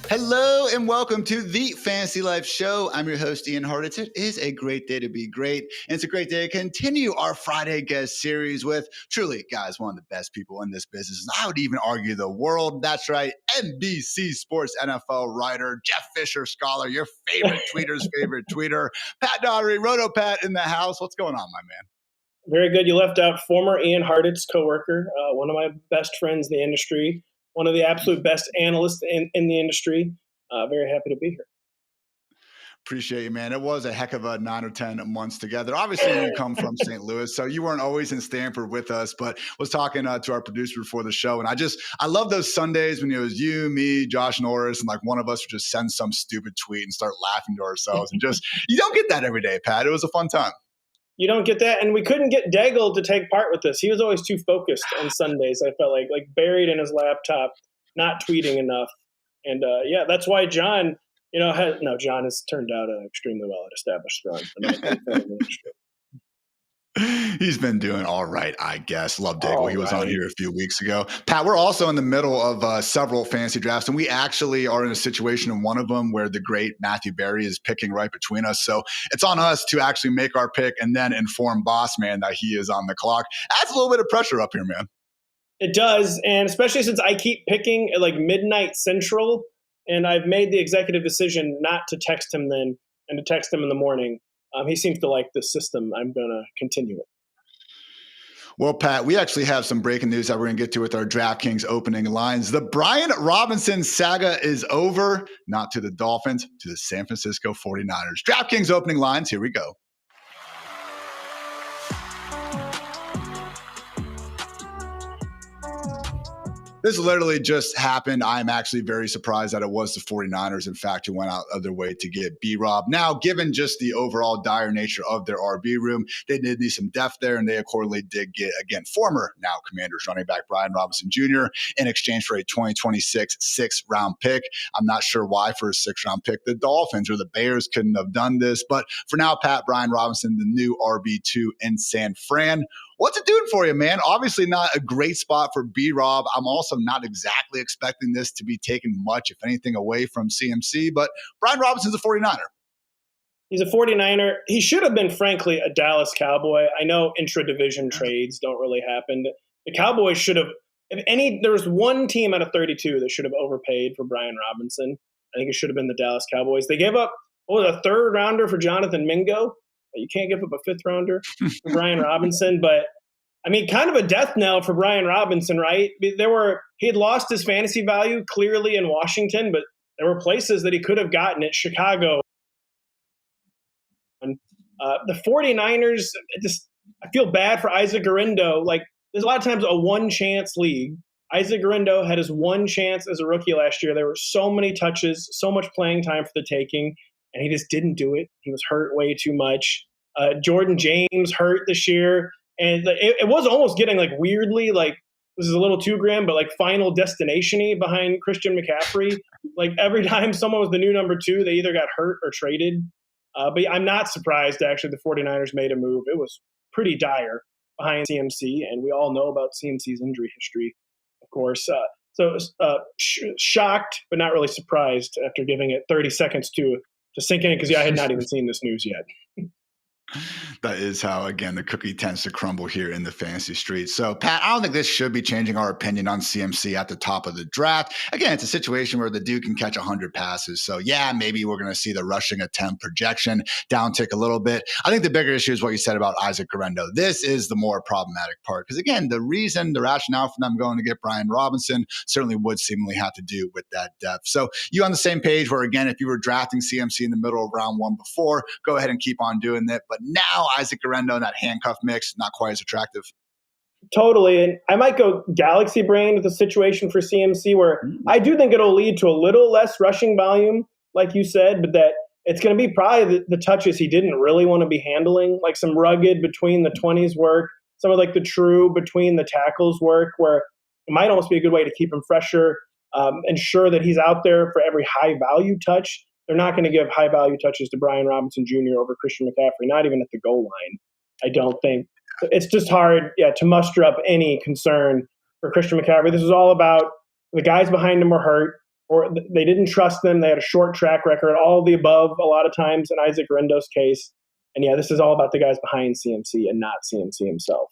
Hello and welcome to the Fantasy Life Show. I'm your host, Ian Hartitz. It is a great day to be great. And it's a great day to continue our Friday guest series with truly, guys, one of the best people in this business. I would even argue the world. That's right. NBC Sports NFL writer, Jeff Fisher scholar, your favorite tweeter's favorite tweeter, Pat Daugherty, RotoPat in the house. What's going on, my man? Very good. You left out former Ian Hartitz coworker, one of my best friends in the industry, one of the absolute best analysts in the industry. Very happy to be here. Appreciate you, man. It was a heck of a 9 or 10 months together. Obviously, you come from St. Louis, so you weren't always in Stanford with us, but was talking to our producer before the show. And I love those Sundays when it was you, me, Josh Norris, and like one of us would just send some stupid tweet and start laughing to ourselves. And just, you don't get that every day, Pat. It was a fun time. You don't get that. And we couldn't get Daigle to take part with this. He was always too focused on Sundays. I felt like buried in his laptop, not tweeting enough. And that's why John, John has turned out an extremely well established run. He's been doing all right, I guess. Love Daigle. He was on here a few weeks ago. Pat, we're also in the middle of several fantasy drafts, and we actually are in a situation in one of them where the great Matthew Berry is picking right between us. So it's on us to actually make our pick and then inform Boss Man that he is on the clock. Adds a little bit of pressure up here, man. It does, and especially since I keep picking at like midnight Central, and I've made the executive decision not to text him then and to text him in the morning. He seems to like the system. I'm going to continue it. Well, Pat, we actually have some breaking news that we're going to get to with our DraftKings opening lines. The Brian Robinson saga is over, not to the Dolphins, to the San Francisco 49ers. DraftKings opening lines, here we go. This literally just happened. I'm actually very surprised that it was the 49ers, in fact, who went out of their way to get B-Rob. Now, given just the overall dire nature of their RB room, they did need some depth there, and they accordingly did get, again, former now Commanders running back Brian Robinson Jr. in exchange for a 2026 sixth-round pick. I'm not sure why for a sixth-round pick. The Dolphins or the Bears couldn't have done this, but for now, Pat, Brian Robinson, the new RB2 in San Fran. What's it doing for you, man? Obviously not a great spot for B-Rob. I'm also not exactly expecting this to be taken much, if anything, away from CMC, but Brian Robinson's a 49er. He's a 49er. He should have been, frankly, a Dallas Cowboy. I know intra-division trades don't really happen. The Cowboys should have there was one team out of 32 that should have overpaid for Brian Robinson. I think it should have been the Dallas Cowboys. They gave up a third rounder for Jonathan Mingo. You can't give up a fifth rounder for Brian Robinson, but I mean, kind of a death knell for Brian Robinson, right? He had lost his fantasy value clearly in Washington, but there were places that he could have gotten it. Chicago. And the 49ers, I feel bad for Isaac Guerendo. Like, there's a lot of times a one-chance league. Isaac Guerendo had his one chance as a rookie last year. There were so many touches, so much playing time for the taking, and he just didn't do it. He was hurt way too much. Jordan James hurt this year. And it was almost getting like weirdly, like this is a little too grim, but like Final Destination-y behind Christian McCaffrey. Like every time someone was the new number 2, they either got hurt or traded. But I'm not surprised, actually, the 49ers made a move. It was pretty dire behind CMC, and we all know about CMC's injury history, of course. Shocked, but not really surprised after giving it 30 seconds to sink in, because I had not even seen this news yet. That is how, again, the cookie tends to crumble here in the fantasy streets. So, Pat, I don't think this should be changing our opinion on CMC at the top of the draft. Again, it's a situation where the dude can catch 100 passes. So, yeah, maybe we're going to see the rushing attempt projection downtick a little bit. I think the bigger issue is what you said about Isaac Guerendo. This is the more problematic part because, again, the rationale for them going to get Brian Robinson certainly would seemingly have to do with that depth. So, you on the same page where, again, if you were drafting CMC in the middle of round 1 before, go ahead and keep on doing that. But now Isaac Guerendo in that handcuff mix, not quite as attractive. Totally. And I might go galaxy brain with the situation for CMC where I do think it'll lead to a little less rushing volume, like you said, but that it's going to be probably the touches he didn't really want to be handling, like some rugged between the 20s work, some of like the true between the tackles work, where it might almost be a good way to keep him fresher, ensure that he's out there for every high value touch. They're not going to give high-value touches to Brian Robinson Jr. over Christian McCaffrey, not even at the goal line, I don't think. It's just hard, to muster up any concern for Christian McCaffrey. This is all about the guys behind him were hurt, or they didn't trust them. They had a short track record, all of the above a lot of times in Isaac Guerendo's case. And, this is all about the guys behind CMC and not CMC himself.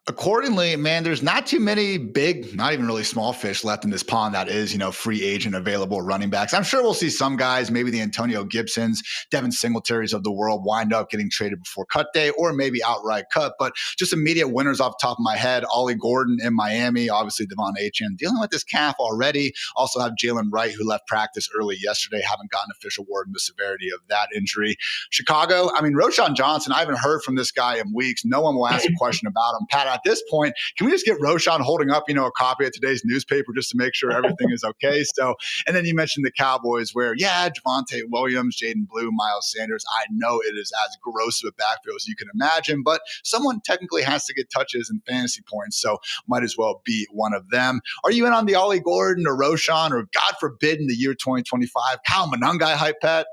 Accordingly, man, there's not too many big, not even really small fish left in this pond that is, free agent available running backs. I'm sure we'll see some guys, maybe the Antonio Gibsons, Devin Singletaries of the world wind up getting traded before cut day or maybe outright cut. But just immediate winners off the top of my head, Ollie Gordon in Miami, obviously Devon Achane dealing with this calf already. Also have Jalen Wright, who left practice early yesterday, haven't gotten official word on the severity of that injury. Chicago, Roschon Johnson, I haven't heard from this guy in weeks. No one will ask a question about him. Pat, at this point, can we just get Roschon holding up, a copy of today's newspaper just to make sure everything is okay? So, and then you mentioned the Cowboys where, Javonte Williams, Jaden Blue, Miles Sanders. I know it is as gross of a backfield as you can imagine, but someone technically has to get touches and fantasy points, so might as well be one of them. Are you in on the Ollie Gordon or Roschon or, God forbid, in the year 2025, Kyle Monangai hype, Pat?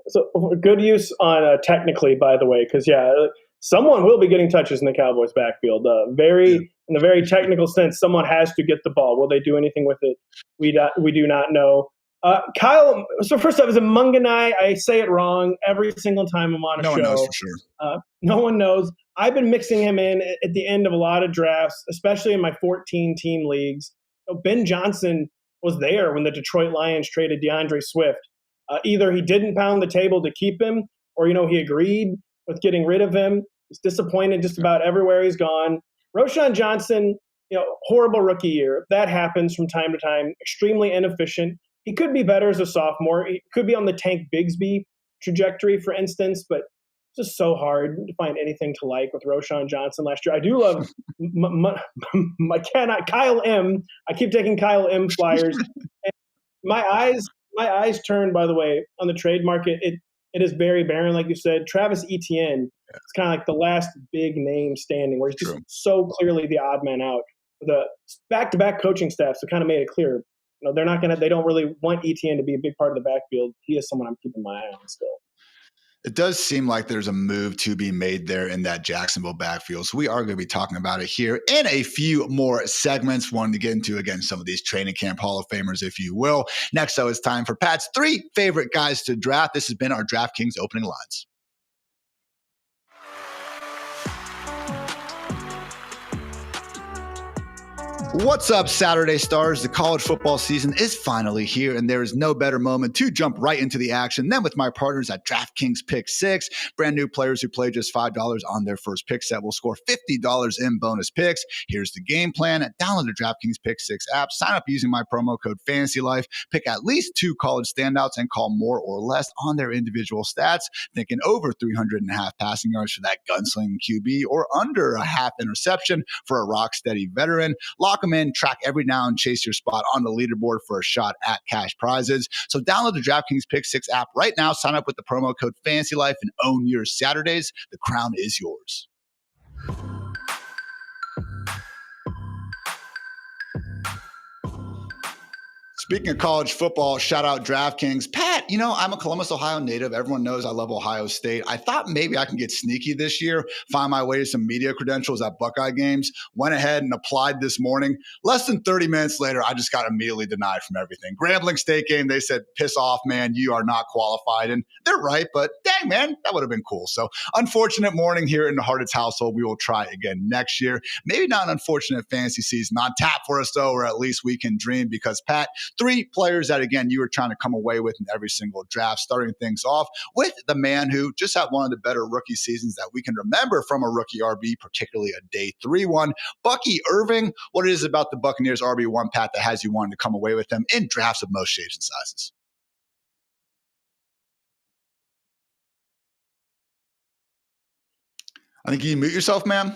So good use on technically, by the way, because, someone will be getting touches in the Cowboys backfield. In the very technical sense, someone has to get the ball. Will they do anything with it? We do not know. Kyle, so first off, is it Munganai? I say it wrong every single time I'm on a show. No one knows for sure. No one knows. I've been mixing him in at the end of a lot of drafts, especially in my 14-team leagues. Ben Johnson was there when the Detroit Lions traded DeAndre Swift. Either he didn't pound the table to keep him, or, he agreed with getting rid of him. He's disappointed just about everywhere he's gone. Roschon Johnson, horrible rookie year. That happens from time to time. Extremely inefficient. He could be better as a sophomore. He could be on the Tank Bigsby trajectory, for instance, but it's just so hard to find anything to like with Roschon Johnson last year. I do love Kyle M. I keep taking Kyle M. flyers. And my eyes turned, by the way, on the trade market. It is very barren, like you said. Travis Etienne is kind of like the last big name standing, where he's just so clearly the odd man out. The back-to-back coaching staffs have kind of made it clear, they don't really want Etienne to be a big part of the backfield. He is someone I'm keeping my eye on still. It does seem like there's a move to be made there in that Jacksonville backfield. So we are going to be talking about it here in a few more segments. Wanting to get into, again, some of these training camp Hall of Famers, if you will. Next, though, it's time for Pat's 3 favorite guys to draft. This has been our DraftKings opening lines. What's up, Saturday Stars? The college football season is finally here, and there is no better moment to jump right into the action than with my partners at DraftKings Pick 6. Brand new players who play just $5 on their first pick set will score $50 in bonus picks. Here's the game plan. Download the DraftKings Pick 6 app, sign up using my promo code FANTASYLIFE, pick at least 2 college standouts, and call more or less on their individual stats, thinking over 300.5 passing yards for that gunslinging QB or under a half interception for a rock-steady veteran. Lock them in, track every down, chase your spot on the leaderboard for a shot at cash prizes. So download the DraftKings Pick 6 app right now, sign up with the promo code FANTASYLIFE, and own your Saturdays. The crown is yours. Speaking of college football, shout out DraftKings. Pat, I'm a Columbus, Ohio native. Everyone knows I love Ohio State. I thought maybe I can get sneaky this year, find my way to some media credentials at Buckeye games. Went ahead and applied this morning. Less than 30 minutes later, I just got immediately denied from everything. Grambling State game, they said, piss off, man, you are not qualified. And they're right, but dang, man, that would have been cool. So unfortunate morning here in the Hartitz household. We will try again next year. Maybe not an unfortunate fantasy season on tap for us, though, or at least we can dream because, Pat, 3 players that, again, you were trying to come away with in every single draft, starting things off with the man who just had one of the better rookie seasons that we can remember from a rookie RB, particularly a day 3 one. Bucky Irving, what it is about the Buccaneers RB1, Pat, that has you wanting to come away with them in drafts of most shapes and sizes? I think you mute yourself, ma'am.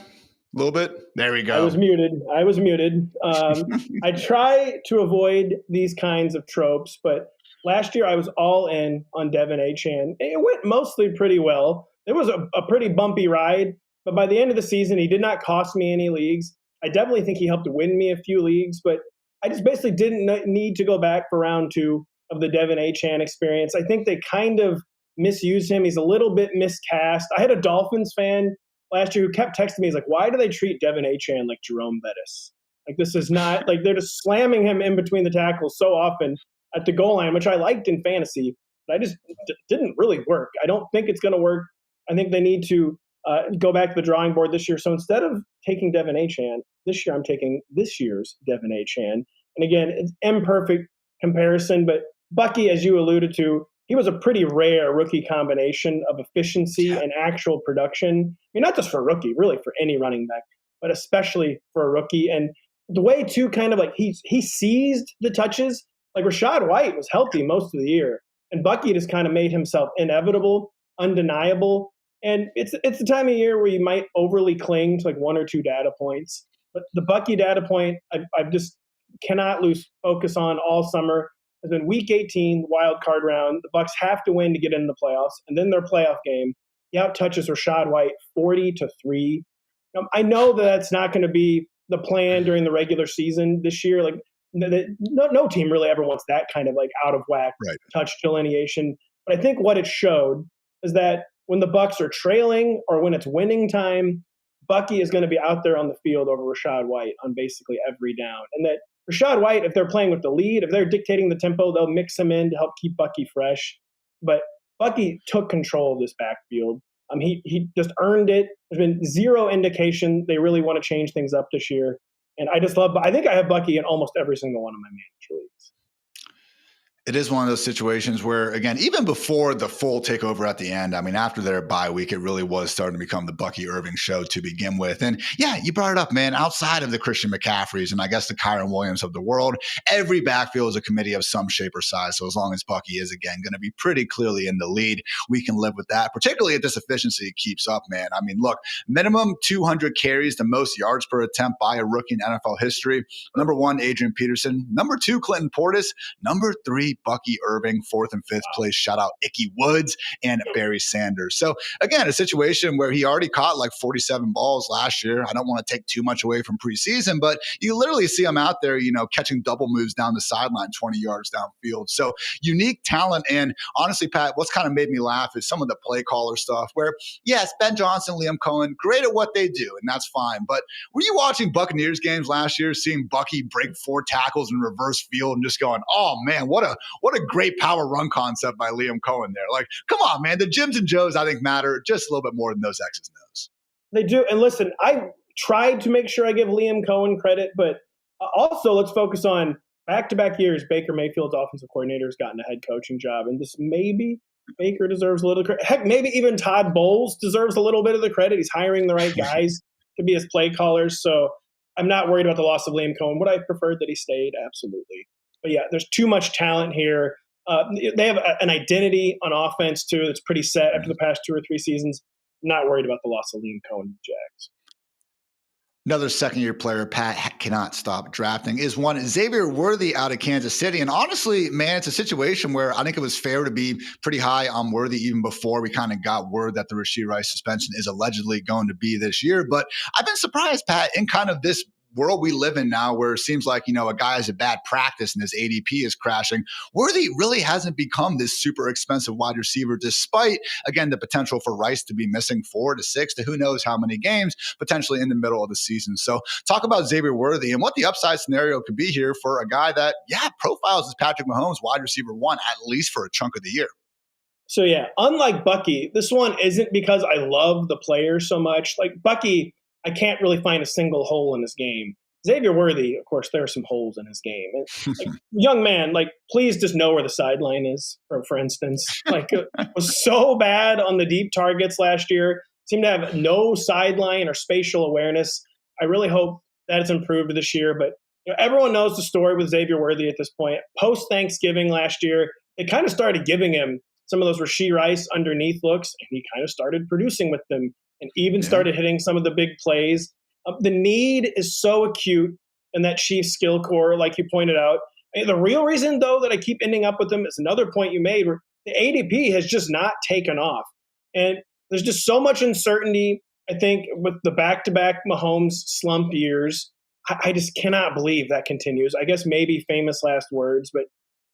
A little bit. There we go. I was muted. I try to avoid these kinds of tropes, but last year I was all in on Devin Achane. It went mostly pretty well. It was a pretty bumpy ride, but by the end of the season, he did not cost me any leagues. I definitely think he helped win me a few leagues, but I just basically didn't need to go back for round 2 of the Devin Achane experience. I think they kind of misused him. He's a little bit miscast. I had a Dolphins fan last year who kept texting me. He's like, why do they treat Devin Achane like Jerome Bettis? Like, this is not, like, they're just slamming him in between the tackles so often at the goal line, which I liked in fantasy, but I just didn't really work. I don't think it's going to work. I think they need to go back to the drawing board this year. So instead of taking Devin Achane, this year I'm taking this year's Devin Achane. And again, it's imperfect comparison, but Bucky, as you alluded to, he was a pretty rare rookie combination of efficiency and actual production. I mean, not just for a rookie, really for any running back, but especially for a rookie. And the way, too, kind of like he seized the touches. Like Rachaad White was healthy most of the year, and Bucky just kind of made himself inevitable, undeniable. And it's the time of year where you might overly cling to like 1 or 2 data points. But the Bucky data point, I just cannot lose focus on all summer. Has been Week 18, wild card round. The Bucs have to win to get into the playoffs, and then their playoff game, he out-touches Rachaad White 40-3. I know that that's not going to be the plan during the regular season this year. Like, no team really ever wants that kind of like out of whack touch delineation. But I think what it showed is that when the Bucs are trailing or when it's winning time, Bucky is going to be out there on the field over Rachaad White on basically every down, and that Rachaad White, if they're playing with the lead, if they're dictating the tempo, they'll mix him in to help keep Bucky fresh. But Bucky took control of this backfield. He just earned it. There's been zero indication they really want to change things up this year. And I think I have Bucky in almost every single one of my manager leagues. It is one of those situations where, again, even before the full takeover at the end, I mean, after their bye week, it really was starting to become the Bucky Irving show to begin with. And yeah, you brought it up, man, outside of the Christian McCaffreys and I guess the Kyron Williams of the world, every backfield is a committee of some shape or size. So as long as Bucky is, again, going to be pretty clearly in the lead, we can live with that, particularly if this efficiency keeps up, man. I mean, look, minimum 200 carries, the most yards per attempt by a rookie in NFL history. Number 1, Adrian Peterson. Number 2, Clinton Portis. Number 3, Bucky Irving. 4th and 5th place, shout out Icky Woods and Barry Sanders. So again, a situation where he already caught like 47 balls last year. I don't want to take too much away from preseason, but you literally see him out there, catching double moves down the sideline, 20 yards downfield. So unique talent. And honestly, Pat, what's kind of made me laugh is some of the play caller stuff where, yes, Ben Johnson, Liam Cohen, great at what they do, and that's fine. But were you watching Buccaneers games last year, seeing Bucky break 4 tackles in reverse field and just going, oh man, what a great power run concept by Liam Cohen there. Like, come on, man. The Jims and Joes, I think, matter just a little bit more than those X's and O's. They do. And listen, I tried to make sure I give Liam Cohen credit, but Also, let's focus on back-to-back years. Baker Mayfield's offensive coordinator has gotten a head coaching job, and this maybe Baker deserves a little credit. Heck, maybe even Todd Bowles deserves a little bit of the credit. He's hiring the right guys to be his play callers, so I'm not worried about the loss of Liam Cohen. Would I have preferred that he stayed? Absolutely. But yeah, there's too much talent here. They have an identity on offense, too, that's pretty set after the past 2 or 3 seasons. I'm not worried about the loss of Liam Cohen and the Jags. Another second-year player Pat cannot stop drafting is one Xavier Worthy out of Kansas City. And honestly, man, it's a situation where I think it was fair to be pretty high on Worthy even before we kind of got word that the Rashee Rice suspension is allegedly going to be this year. But I've been surprised, Pat, in kind of this world we live in now where it seems like, a guy has a bad practice and his ADP is crashing. Worthy really hasn't become this super expensive wide receiver, despite, again, the potential for Rice to be missing 4 to 6 to who knows how many games potentially in the middle of the season. So talk about Xavier Worthy and what the upside scenario could be here for a guy that, profiles as Patrick Mahomes wide receiver 1, at least for a chunk of the year. So yeah, unlike Bucky, this one isn't because I love the player so much. Like Bucky, I can't really find a single hole in his game. Xavier Worthy, of course, there are some holes in his game. Young man, please just know where the sideline is, for instance. Was so bad on the deep targets last year. Seemed to have no sideline or spatial awareness. I really hope that it's improved this year. But everyone knows the story with Xavier Worthy at this point. Post-Thanksgiving last year, they kind of started giving him some of those Rashee Rice underneath looks, and he kind of started producing with them. And even started hitting some of the big plays. The need is so acute in that Chiefs skill core, like you pointed out. The real reason, though, that I keep ending up with them is another point you made, where the ADP has just not taken off. And there's just so much uncertainty, I think, with the back-to-back Mahomes slump years. I just cannot believe that continues. I guess maybe famous last words, but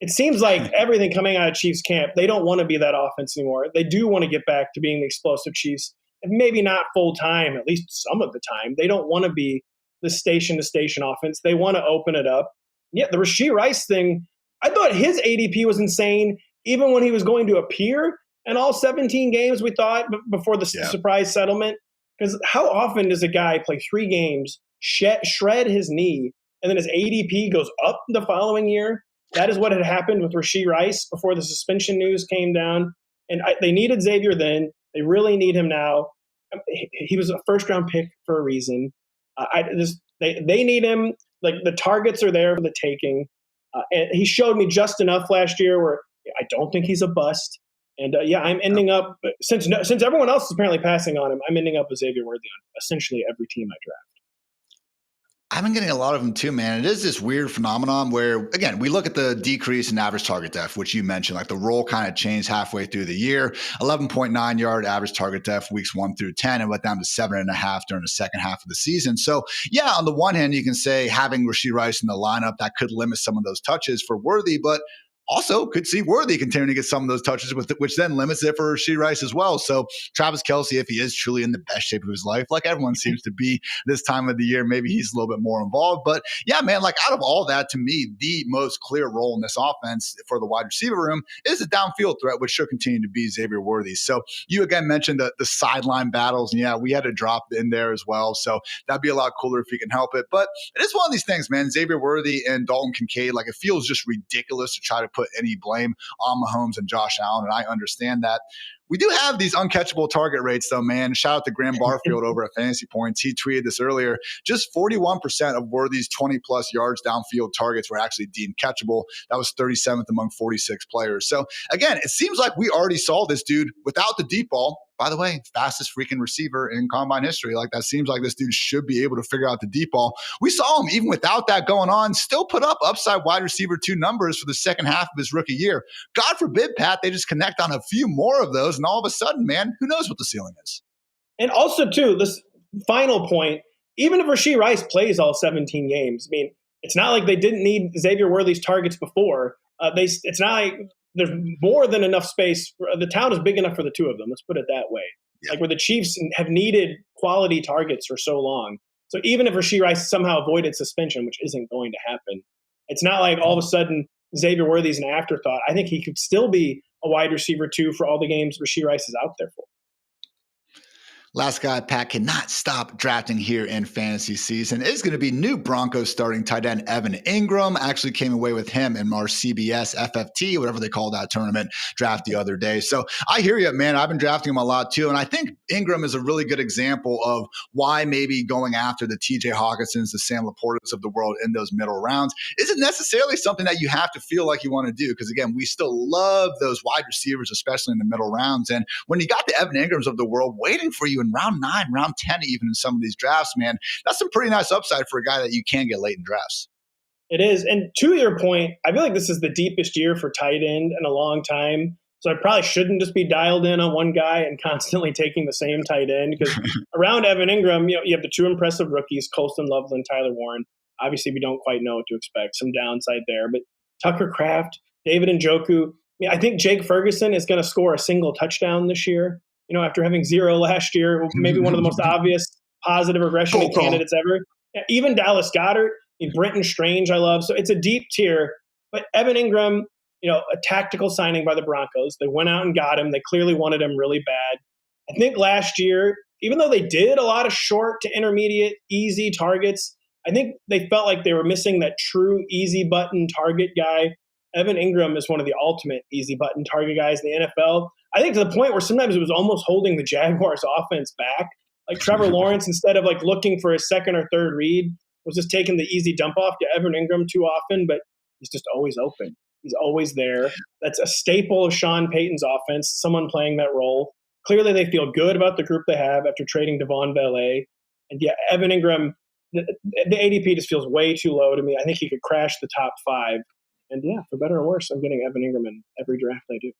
it seems like everything coming out of Chiefs camp, they don't want to be that offense anymore. They do want to get back to being the explosive Chiefs. Maybe not full time, at least some of the time. They don't want to be the station to station offense. They want to open it up. Yeah, the Rashee Rice thing, I thought his ADP was insane, even when he was going to appear in all 17 games, we thought, before the surprise settlement. Because how often does a guy play 3 games, shred his knee, and then his ADP goes up the following year? That is what had happened with Rashee Rice before the suspension news came down. And they needed Xavier then. They really need him now. He was a first-round pick for a reason. They need him. The targets are there for the taking. And he showed me just enough last year where I don't think he's a bust. And I'm ending up since everyone else is apparently passing on him. I'm ending up with Xavier Worthy on essentially every team I draft. I've been getting a lot of them too, man. It is this weird phenomenon where, again, we look at the decrease in average target depth, which you mentioned, the role kind of changed halfway through the year. 11.9 yard average target depth weeks 1 through 10 and went down to 7.5 during the second half of the season. So, on the one hand, you can say having Rashee Rice in the lineup, that could limit some of those touches for Worthy, but also could see Worthy continuing to get some of those touches, which then limits it for Rashee Rice as well. So Travis Kelce, if he is truly in the best shape of his life, like everyone seems to be this time of the year, maybe he's a little bit more involved. But out of all that, to me, the most clear role in this offense for the wide receiver room is the downfield threat, which should continue to be Xavier Worthy. So you again mentioned the sideline battles, and we had to drop in there as well. So that'd be a lot cooler if you can help it. But it is one of these things, man. Xavier Worthy and Dalton Kincaid, it feels just ridiculous to try to put any blame on Mahomes and Josh Allen, and I understand that. We do have these uncatchable target rates, though, man. Shout out to Graham Barfield over at Fantasy Points. He tweeted this earlier. Just 41% of Worthy's 20-plus yards downfield targets were actually deemed catchable. That was 37th among 46 players. So, again, it seems like we already saw this dude without the deep ball. By the way, fastest freaking receiver in combine history. That seems like this dude should be able to figure out the deep ball. We saw him, even without that going on, still put up upside wide receiver 2 numbers for the second half of his rookie year. God forbid, Pat, they just connect on a few more of those, and all of a sudden, man, who knows what the ceiling is. And also, too, this final point, even if Rashee Rice plays all 17 games, it's not like they didn't need Xavier Worthy's targets before. It's not like there's more than enough space. The town is big enough for the 2 of them. Let's put it that way. Yeah. Where the Chiefs have needed quality targets for so long. So even if Rashee Rice somehow avoided suspension, which isn't going to happen, it's not like all of a sudden Xavier Worthy's an afterthought. I think he could still be a wide receiver 2 for all the games Rashee Rice is out there for. Last guy Pat cannot stop drafting here in fantasy season is going to be new Broncos starting tight end Evan Ingram. Actually came away with him in our CBS FFT, whatever they call that tournament, draft the other day. So I hear you, man. I've been drafting him a lot too. And I think Ingram is a really good example of why maybe going after the TJ Hawkinsons, the Sam Laportas of the world in those middle rounds isn't necessarily something that you have to feel like you want to do. Because again, we still love those wide receivers, especially in the middle rounds. And when you got the Evan Ingrams of the world waiting for you in round 9, round 10, even in some of these drafts, man, that's some pretty nice upside for a guy that you can get late in drafts. It is. And to your point, I feel like this is the deepest year for tight end in a long time. So I probably shouldn't just be dialed in on one guy and constantly taking the same tight end, because around Evan Ingram, you have the two impressive rookies, Colston Loveland, Tyler Warren. Obviously, we don't quite know what to expect. Some downside there. But Tucker Kraft, David Njoku. I think Jake Ferguson is going to score a single touchdown this year. After having 0 last year, maybe one of the most obvious positive regression candidates ever. Even Dallas Goedert, Brenton Strange, I love. So it's a deep tier. But Evan Ingram, a tactical signing by the Broncos. They went out and got him. They clearly wanted him really bad. I think last year, even though they did a lot of short to intermediate, easy targets, I think they felt like they were missing that true easy button target guy. Evan Ingram is one of the ultimate easy button target guys in the NFL. I think to the point where sometimes it was almost holding the Jaguars offense back. Like Trevor Lawrence, instead of looking for his second or third read, was just taking the easy dump off to Evan Ingram too often, but he's just always open. He's always there. That's a staple of Sean Payton's offense, someone playing that role. Clearly they feel good about the group they have after trading Devon Valet. And Evan Ingram, the ADP just feels way too low to me. I think he could crash the top 5. And for better or worse, I'm getting Evan Ingram in every draft I do.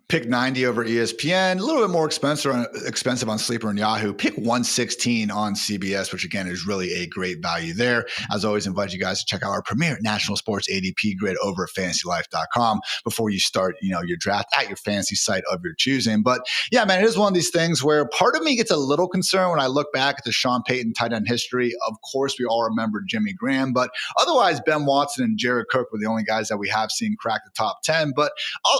Pick 90 over ESPN, a little bit more expensive on Sleeper and Yahoo. Pick 116 on CBS, which again is really a great value there. As always, invite you guys to check out our premier national sports ADP grid over at fantasylife.com before you start, your draft at your fantasy site of your choosing. But yeah, man, it is one of these things where part of me gets a little concerned when I look back at the Sean Payton tight end history. Of course, we all remember Jimmy Graham, but otherwise Ben Watson and Jared Cook were the only guys that we have seen crack the top 10. But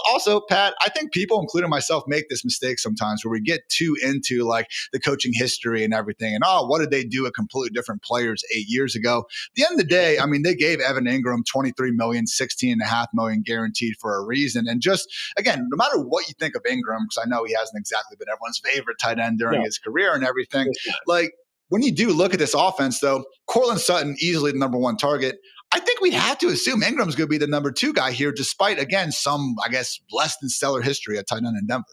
also, Pat, I think people, including myself, make this mistake sometimes where we get too into the coaching history and everything. And, what did they do at completely different players 8 years ago? At the end of the day, they gave Evan Ingram $23 million, $16.5 million guaranteed for a reason. And just, again, no matter what you think of Ingram, because I know he hasn't exactly been everyone's favorite tight end during his career and everything, when you do look at this offense, though, Courtland Sutton, easily the number 1 target. I think we'd have to assume Ingram's going to be the number 2 guy here, despite, again, some, less than stellar history at tight end in Denver.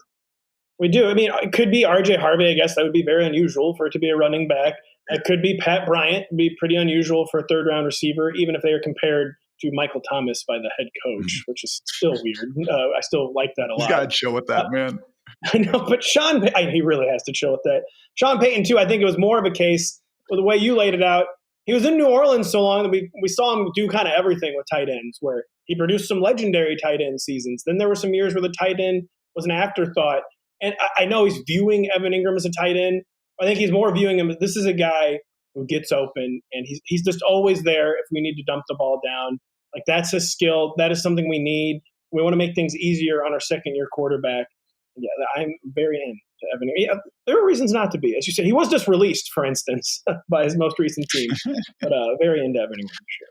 We do. It could be RJ Harvey. I guess that would be very unusual for it to be a running back. It could be Pat Bryant. It'd be pretty unusual for a third-round receiver, even if they are compared to Michael Thomas by the head coach, which is still weird. I still like that a lot. He's got to chill with that, man. I know, but he really has to chill with that. Sean Payton, too, I think it was more of a case with the way you laid it out. He was in New Orleans so long that we saw him do kind of everything with tight ends, where he produced some legendary tight end seasons. Then there were some years where the tight end was an afterthought. And I know he's viewing Evan Ingram as a tight end. I think he's more viewing him as this is a guy who gets open, and he's just always there if we need to dump the ball down. That's his skill. That is something we need. We want to make things easier on our second-year quarterback. Yeah, I'm very into Evan. Yeah, there are reasons not to be. As you said, he was just released, for instance, by his most recent team. But very into Evan Ingram, sure.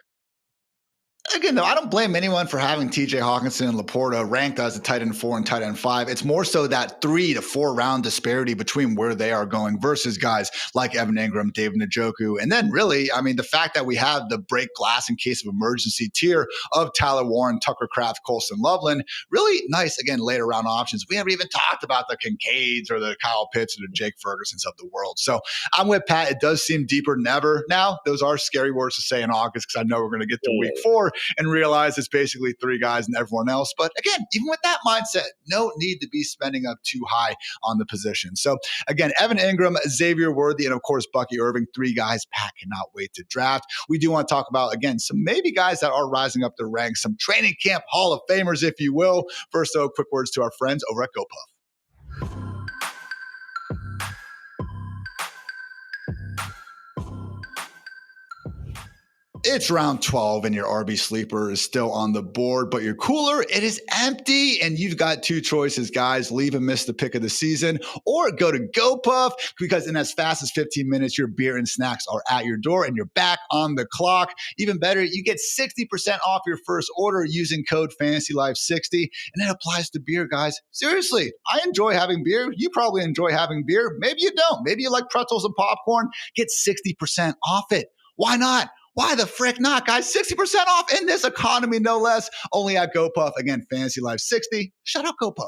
Again, though, I don't blame anyone for having TJ Hawkinson and Laporta ranked as a tight end 4 and tight end 5. It's more so that 3 to 4 round disparity between where they are going versus guys like Evan Ingram, David Njoku. And then really, the fact that we have the break glass in case of emergency tier of Tyler Warren, Tucker Kraft, Colston Loveland, really nice, again, later round options. We haven't even talked about the Kincaids or the Kyle Pitts or the Jake Fergusons of the world. So I'm with Pat. It does seem deeper than ever. Now, those are scary words to say in August because I know we're going to get to week 4 and realize it's basically 3 guys and everyone else. But again, even with that mindset, no need to be spending up too high on the position. So again, Evan Ingram, Xavier Worthy, and of course, Bucky Irving, 3 guys Pat cannot wait to draft. We do want to talk about, again, some maybe guys that are rising up their ranks, some training camp Hall of Famers, if you will. First, though, quick words to our friends over at GoPuff. It's round 12 and your RB sleeper is still on the board, but your cooler, it is empty. And you've got two choices, guys. Leave and miss the pick of the season or go to GoPuff because in as fast as 15 minutes, your beer and snacks are at your door and you're back on the clock. Even better, you get 60% off your first order using code FANTASYLIFE60. And it applies to beer, guys. Seriously, I enjoy having beer. You probably enjoy having beer. Maybe you don't. Maybe you like pretzels and popcorn. Get 60% off it. Why not? Why the frick not, guys? 60% off in this economy, no less. Only at GoPuff. Again, Fantasy Life 60. Shut up, GoPuff.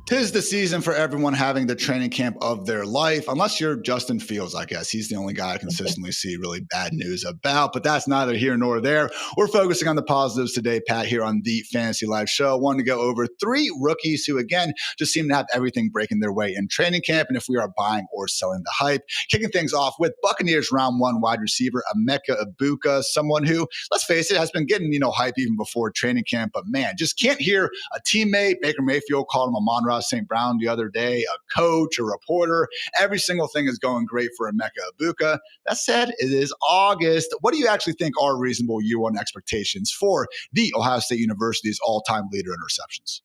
Tis the season for everyone having the training camp of their life, unless you're Justin Fields, I guess. He's the only guy I consistently see really bad news about, but that's neither here nor there. We're focusing on the positives today, Pat, here on the Fantasy Life Show. I wanted to go over three rookies who, again, just seem to have everything breaking their way in training camp, and if we are buying or selling the hype. Kicking things off with Buccaneers round 1 wide receiver, Acha Ibuka, someone who, let's face it, has been getting, hype even before training camp, but man, just can't hear a teammate. Baker Mayfield called him a Monroe St. Brown the other day, a coach, a reporter. Every single thing is going great for Acha Ibuka. That said, it is August. What do you actually think are reasonable year one expectations for the Ohio State University's all-time leader in receptions?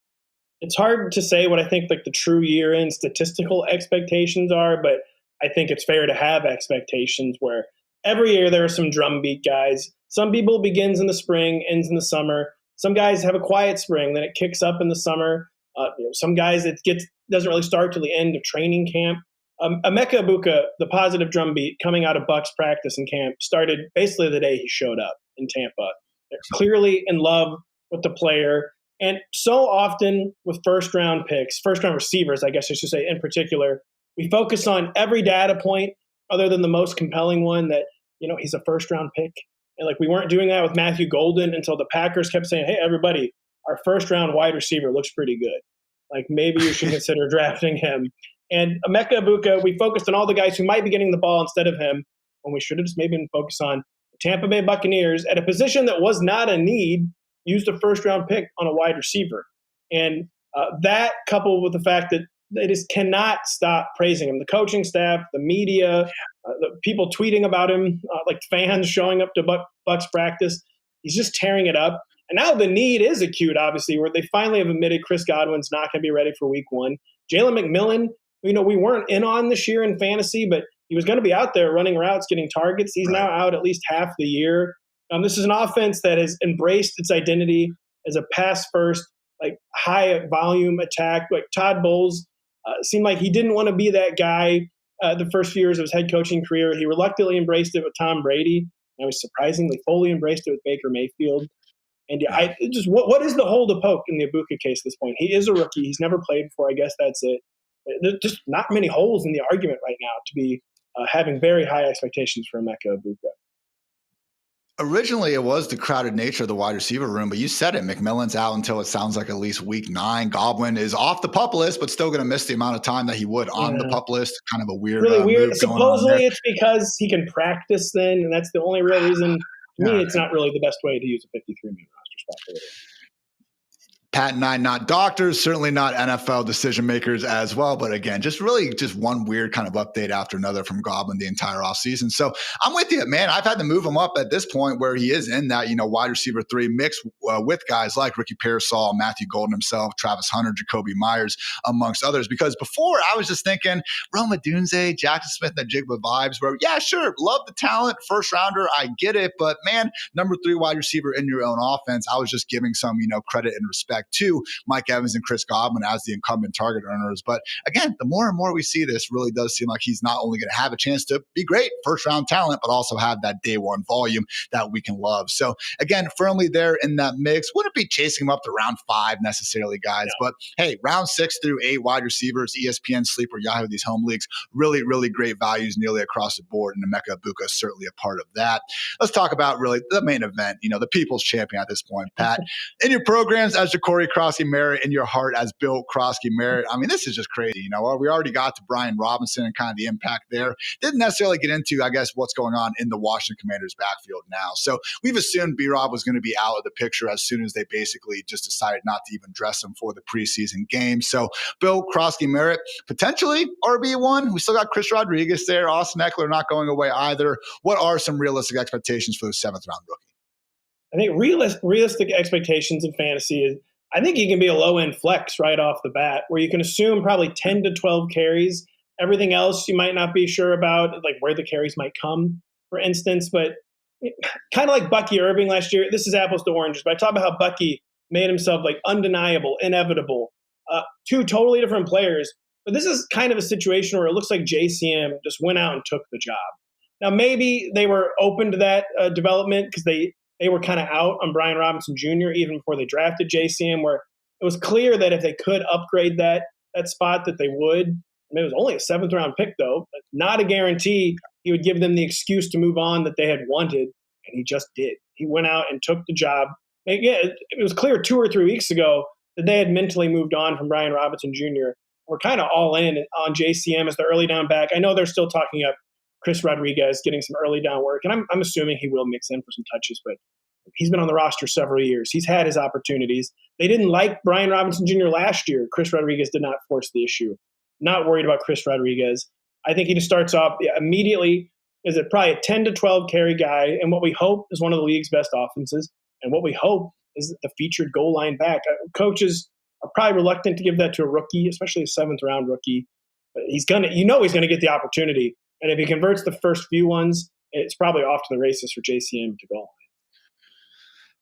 It's hard to say what I think the true year-end statistical expectations are, but I think it's fair to have expectations where every year there are some drumbeat guys. Some people begins in the spring, ends in the summer. Some guys have a quiet spring, then it kicks up in the summer. Some guys doesn't really start till the end of training camp. Acha Ibuka, the positive drumbeat coming out of Bucs practice and camp, started basically the day he showed up in Tampa. They're clearly in love with the player. And so often with first-round receivers, I guess I should say in particular, we focus on every data point other than the most compelling one that, he's a first-round pick. And we weren't doing that with Matthew Golden until the Packers kept saying, hey, everybody, our first-round wide receiver looks pretty good. Maybe you should consider drafting him. And Acha Ibuka, we focused on all the guys who might be getting the ball instead of him, when we should have just maybe been focused on the Tampa Bay Buccaneers at a position that was not a need, used a first-round pick on a wide receiver. And that, coupled with the fact that they just cannot stop praising him. The coaching staff, the media, the people tweeting about him, fans showing up to Bucs practice, he's just tearing it up. And now the need is acute, obviously, where they finally have admitted Chris Godwin's not going to be ready for week 1. Jalen McMillan, we weren't in on this year in fantasy, but he was going to be out there running routes, getting targets. He's now out at least half the year. This is an offense that has embraced its identity as a pass-first, high-volume attack. Todd Bowles seemed like he didn't want to be that guy the first few years of his head coaching career. He reluctantly embraced it with Tom Brady. And he surprisingly fully embraced it with Baker Mayfield. And what is the hole to poke in the Ibuka case at this point? He is a rookie. He's never played before. I guess that's it. There's just not many holes in the argument right now to be having very high expectations for Acha Ibuka. Originally, it was the crowded nature of the wide receiver room, but you said it. McMillan's out until it sounds like at least week 9. Godwin is off the PUP list, but still going to miss the amount of time that he would on the PUP list. Kind of a weird, really weird. Supposedly, it's because he can practice then, and that's the only real reason. To me, it's not really the best way to use a 53-man roster spot. Pat and I, not doctors, certainly not NFL decision makers as well. But again, just one weird kind of update after another from Godwin the entire offseason. So I'm with you, man. I've had to move him up at this point where he is in that, wide receiver 3 mix with guys like Ricky Pearsall, Matthew Golden himself, Travis Hunter, Jacoby Myers, amongst others. Because before I was just thinking Rome Odunze, Jackson Smith, and Jigba vibes where, yeah, sure, love the talent, first rounder, I get it. But man, number 3 wide receiver in your own offense, I was just giving some, credit and respect to Mike Evans and Chris Godwin as the incumbent target earners. But again, the more and more we see this, really does seem like he's not only going to have a chance to be great first round talent, but also have that day one volume that we can love. So again, firmly there in that mix. Wouldn't be chasing him up to round 5 necessarily, guys. No. But hey, round 6 through 8 wide receivers, ESPN, Sleeper, Yahoo, these home leagues, really, really great values nearly across the board. And Acha Ibuka is certainly a part of that. Let's talk about really the main event, the people's champion at this point, Pat. In your programs as your Corey Krosky-Merritt in your heart as Bill Krosky-Merritt. I mean, this is just crazy. You know, we already got to Brian Robinson and kind of the impact there. Didn't necessarily get into, I guess, what's going on in the Washington Commanders backfield now. So we've assumed B-Rob was going to be out of the picture as soon as they basically just decided not to even dress him for the preseason game. So Bill Krosky-Merritt, potentially RB1. We still got Chris Rodriguez there. Austin Eckler not going away either. What are some realistic expectations for the 7th-round rookie? I think realistic expectations in fantasy is, I think he can be a low-end flex right off the bat, where you can assume probably 10 to 12 carries. Everything else you might not be sure about, like where the carries might come, for instance. But kind of like Bucky Irving last year, this is apples to oranges. But I talk about how Bucky made himself like undeniable, inevitable, two totally different players. But this is kind of a situation where it looks like JCM just went out and took the job. Now, maybe they were open to that development because they were kind of out on Brian Robinson Jr. even before they drafted JCM, where it was clear that if they could upgrade that spot that they would. I mean, it was only a 7th-round pick, though. But not a guarantee he would give them the excuse to move on that they had wanted, and he just did. He went out and took the job. And yeah, it was clear 2 or 3 weeks ago that they had mentally moved on from Brian Robinson Jr. We're kind of all in on JCM as the early down back. I know they're still talking up Chris Rodriguez getting some early down work, and I'm assuming he will mix in for some touches, but he's been on the roster several years. He's had his opportunities. They didn't like Brian Robinson Jr. last year. Chris Rodriguez did not force the issue. Not worried about Chris Rodriguez. I think he just starts off immediately as probably a 10 to 12 carry guy, and what we hope is one of the league's best offenses, and what we hope is the featured goal line back. Coaches are probably reluctant to give that to a rookie, especially a 7th-round rookie. But he's going to get the opportunity. And if he converts the first few ones, it's probably off to the races for JCM to go.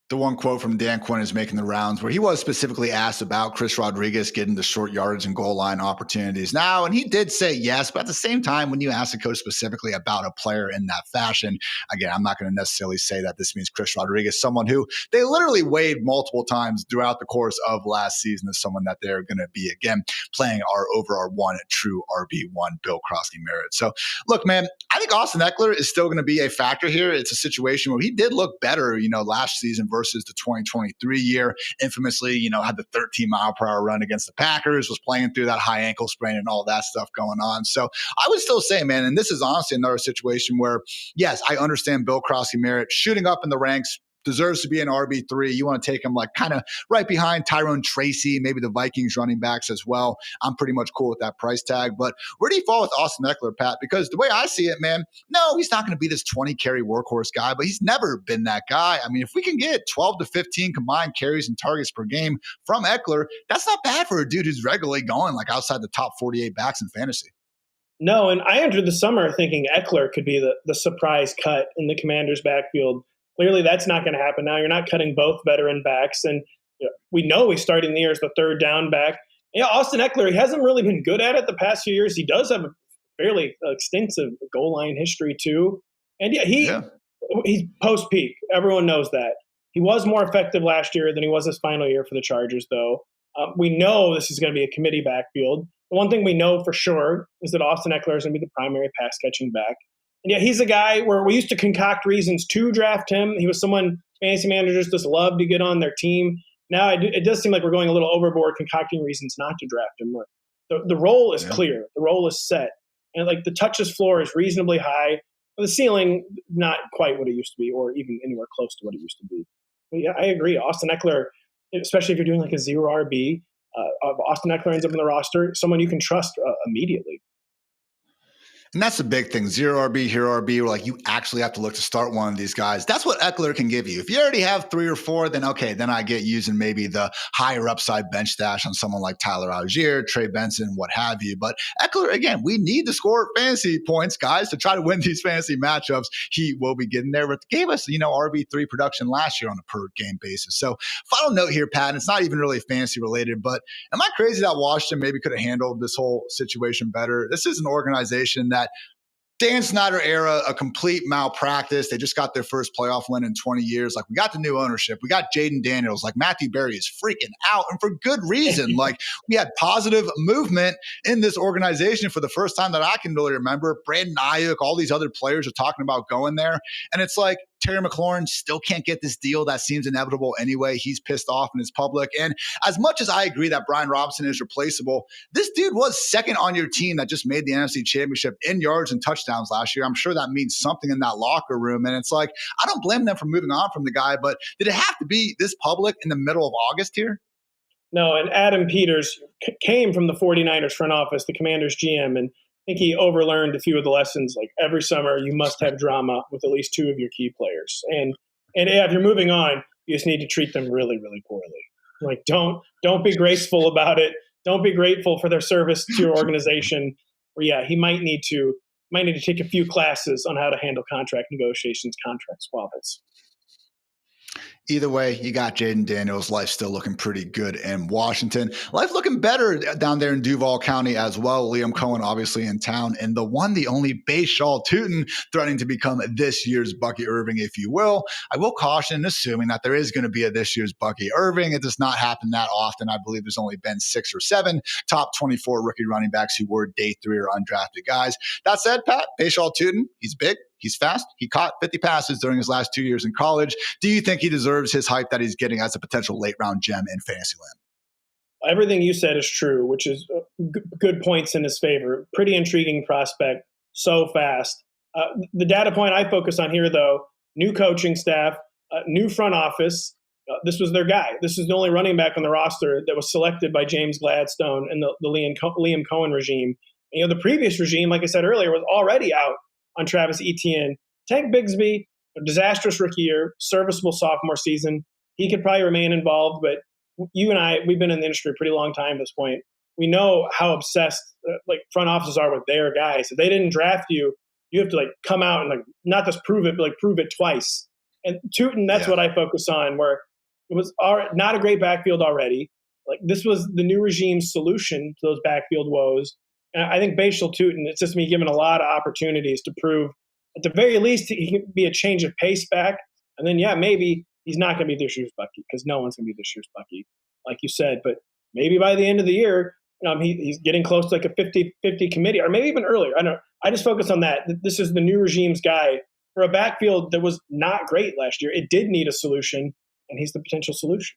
The one quote from Dan Quinn is making the rounds where he was specifically asked about Chris Rodriguez getting the short yardage and goal line opportunities now. And he did say yes, but at the same time, when you ask a coach specifically about a player in that fashion, again, I'm not going to necessarily say that this means Chris Rodriguez, someone who they literally waived multiple times throughout the course of last season, is someone that they're going to be, again, playing over our one true RB1, Bill Krosky-Merritt. So look, man, I think Austin Eckler is still going to be a factor here. It's a situation where he did look better, last season versus the 2023 year. Infamously, had the 13-mile-per-hour run against the Packers, was playing through that high ankle sprain and all that stuff going on. So I would still say, man, and this is honestly another situation where, yes, I understand Bill Krosky-Merritt shooting up in the ranks, deserves to be an RB3. You want to take him like kind of right behind Tyrone Tracy, maybe the Vikings running backs as well. I'm pretty much cool with that price tag. But where do you fall with Austin Eckler, Pat? Because the way I see it, man, no, he's not going to be this 20-carry workhorse guy, but he's never been that guy. I mean, if we can get 12 to 15 combined carries and targets per game from Eckler, that's not bad for a dude who's regularly going like outside the top 48 backs in fantasy. No, and I entered the summer thinking Eckler could be the surprise cut in the Commanders' backfield. Clearly, that's not going to happen now. You're not cutting both veteran backs. And we know he's starting the year as the 3rd down back. Austin Eckler, he hasn't really been good at it the past few years. He does have a fairly extensive goal line history, too. And he's post-peak. Everyone knows that. He was more effective last year than he was his final year for the Chargers, though. We know this is going to be a committee backfield. The one thing we know for sure is that Austin Eckler is going to be the primary pass-catching back. And he's a guy where we used to concoct reasons to draft him. He was someone fantasy managers just love to get on their team. Now it does seem like we're going a little overboard concocting reasons not to draft him. The role is clear. The role is set. And like the touches floor is reasonably high. The ceiling, not quite what it used to be or even anywhere close to what it used to be. But yeah, I agree. Austin Eckler, especially if you're doing like a 0 RB, Austin Eckler ends up in the roster, someone you can trust immediately. And that's the big thing. 0 RB, hero RB, where like you actually have to look to start one of these guys. That's what Eckler can give you. If you already have 3 or 4, then okay, then I get using maybe the higher upside bench stash on someone like Tyler Algier, Trey Benson, what have you. But Eckler, again, we need to score fantasy points, guys, to try to win these fantasy matchups. He will be getting there, but gave us, RB3 production last year on a per game basis. So final note here, Pat, and it's not even really fantasy related, but am I crazy that Washington maybe could have handled this whole situation better? This is an organization that Dan Snyder era, a complete malpractice. They just got their first playoff win in 20 years. Like, we got the new ownership. We got Jaden Daniels. Like, Matthew Berry is freaking out, and for good reason. Like, we had positive movement in this organization for the first time that I can really remember. Brandon Ayuk, all these other players are talking about going there. And it's like, Terry McLaurin still can't get this deal that seems inevitable anyway. He's pissed off and is public. And as much as I agree that Brian Robinson is replaceable, this dude was second on your team that just made the NFC Championship in yards and touchdowns last year. I'm sure that means something in that locker room. And it's like, I don't blame them for moving on from the guy, but did it have to be this public in the middle of August here? No, and Adam Peters came from the 49ers front office, the Commanders GM, and I think he overlearned a few of the lessons. Like every summer, you must have drama with at least two of your key players. And if you're moving on, you just need to treat them really, really poorly. Like don't be graceful about it. Don't be grateful for their service to your organization. Or he might need to take a few classes on how to handle contract negotiations, contract squabbles. Either way, you got Jaden Daniels. Life still looking pretty good in Washington. Life looking better down there in Duval County as well. Liam Cohen obviously in town. And the only Basel Tutin threatening to become this year's Bucky Irving, if you will. I will caution, assuming that there is going to be a this year's Bucky Irving. It does not happen that often. I believe there's only been 6 or 7 top 24 rookie running backs who were day 3 or undrafted guys. That said, Pat, Basel Tutin, he's big. He's fast. He caught 50 passes during his last 2 years in college. Do you think he deserves his hype that he's getting as a potential late-round gem in fantasy land? Everything you said is true, which is good points in his favor. Pretty intriguing prospect, so fast. The data point I focus on here, though, new coaching staff, new front office. This was their guy. This is the only running back on the roster that was selected by James Gladstone and the Liam Cohen regime. And, the previous regime, like I said earlier, was already out on Travis Etienne. Tank Bigsby, a disastrous rookie year, serviceable sophomore season. He could probably remain involved, but you and I, we've been in the industry a pretty long time at this point. We know how obsessed front offices are with their guys. If they didn't draft you, you have to come out and not just prove it, but prove it twice. And Tutin, that's what I focus on, where it was not a great backfield already. This was the new regime's solution to those backfield woes. And I think Basel Tutin, it's just me given a lot of opportunities to prove, at the very least, he can be a change of pace back. And then, maybe he's not going to be this year's Bucky, because no one's going to be this year's Bucky, like you said. But maybe by the end of the year, he's getting close to a 50-50 committee, or maybe even earlier. I don't know. I just focus on that. This is the new regime's guy for a backfield that was not great last year. It did need a solution, and he's the potential solution.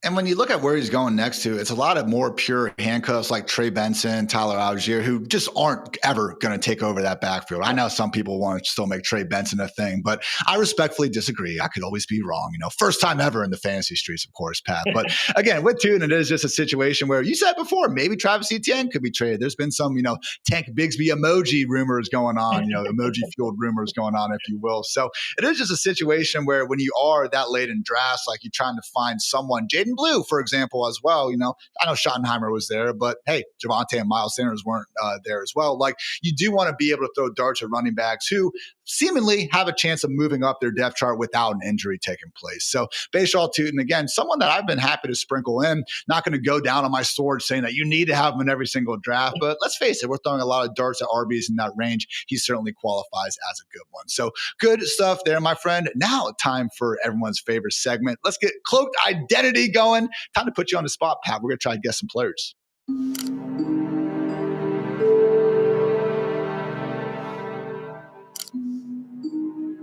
And when you look at where he's going next to, it's a lot of more pure handcuffs like Trey Benson, Tyler Algier, who just aren't ever going to take over that backfield. I know some people want to still make Trey Benson a thing, but I respectfully disagree. I could always be wrong. First time ever in the fantasy streets, of course, Pat. But again, with Tutin, it is just a situation where you said before, maybe Travis Etienne could be traded. There's been some, Tank Bigsby emoji rumors going on, emoji-fueled rumors going on, if you will. So it is just a situation where when you are that late in drafts, you're trying to find someone, Jaden Blue, for example, as well. I know Schottenheimer was there, but hey, Javonte and Miles Sanders weren't there as well. You do want to be able to throw darts at running backs who seemingly have a chance of moving up their depth chart without an injury taking place. So Basel Tutin, again, someone that I've been happy to sprinkle in, not going to go down on my sword saying that you need to have him in every single draft, but let's face it, we're throwing a lot of darts at RBs in that range. He certainly qualifies as a good one. So good stuff there, my friend. Now time for everyone's favorite segment. Let's get Cloaked Identity going. Time to put you on the spot, Pat. We're going to try to guess some players.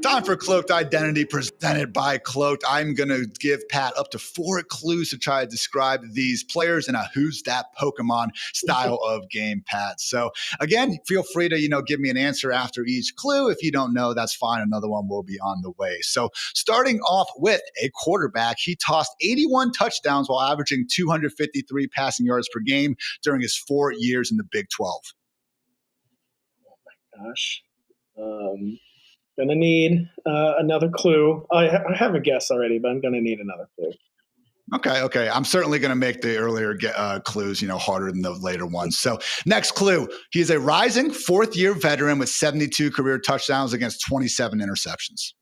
Time for Cloaked Identity presented by Cloaked. I'm going to give Pat up to 4 clues to try to describe these players in a Who's That Pokemon style of game, Pat. So again, feel free to, give me an answer after each clue. If you don't know, that's fine. Another one will be on the way. So starting off with a quarterback, he tossed 81 touchdowns while averaging 253 passing yards per game during his 4 years in the Big 12. Oh my gosh. Gonna need another clue. I have a guess already, but I'm gonna need another clue. Okay. I'm certainly going to make the earlier clues, harder than the later ones. So next clue, he is a rising 4th-year veteran with 72 career touchdowns against 27 interceptions.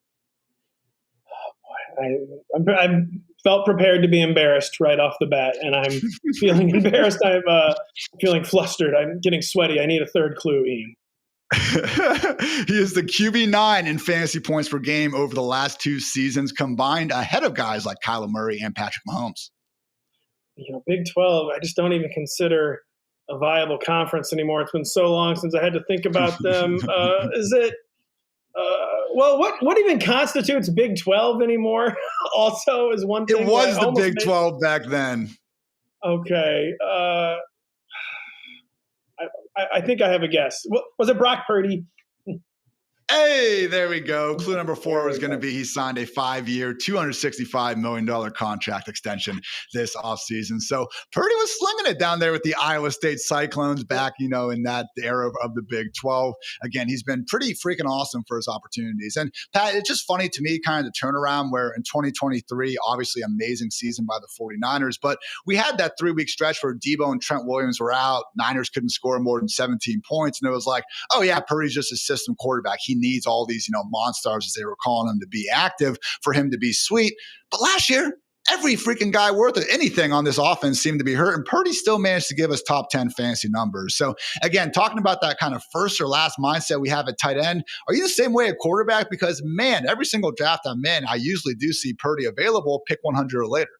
Oh boy, I felt prepared to be embarrassed right off the bat, and I'm feeling embarrassed. I'm feeling flustered. I'm getting sweaty. I need a third clue, Ian. He is the QB9 in fantasy points per game over the last 2 seasons combined, ahead of guys like Kyler Murray and Patrick Mahomes. Big 12, I just don't even consider a viable conference anymore. It's been so long since I had to think about them. Is it Well, what even constitutes Big 12 anymore? Also, is one thing. It was the Big 12 back then. Okay. I think I have a guess. Was it Brock Purdy? Hey, there we go. Clue number 4 was going to be he signed a 5-year, $265 million contract extension this offseason. So Purdy was slinging it down there with the Iowa State Cyclones back, in that era of the Big 12. Again, he's been pretty freaking awesome for his opportunities. And Pat, it's just funny to me, kind of the turnaround where in 2023, obviously amazing season by the 49ers, but we had that 3-week stretch where Debo and Trent Williams were out. Niners couldn't score more than 17 points. And it was like, oh yeah, Purdy's just a system quarterback. He needs all these, monsters, as they were calling him, to be active for him to be sweet. But last year, every freaking guy worth anything on this offense seemed to be hurt, and Purdy still managed to give us top 10 fantasy numbers. So again, talking about that kind of first or last mindset we have at tight end, are you the same way at quarterback? Because man, every single draft I'm in, I usually do see Purdy available, pick 100 or later.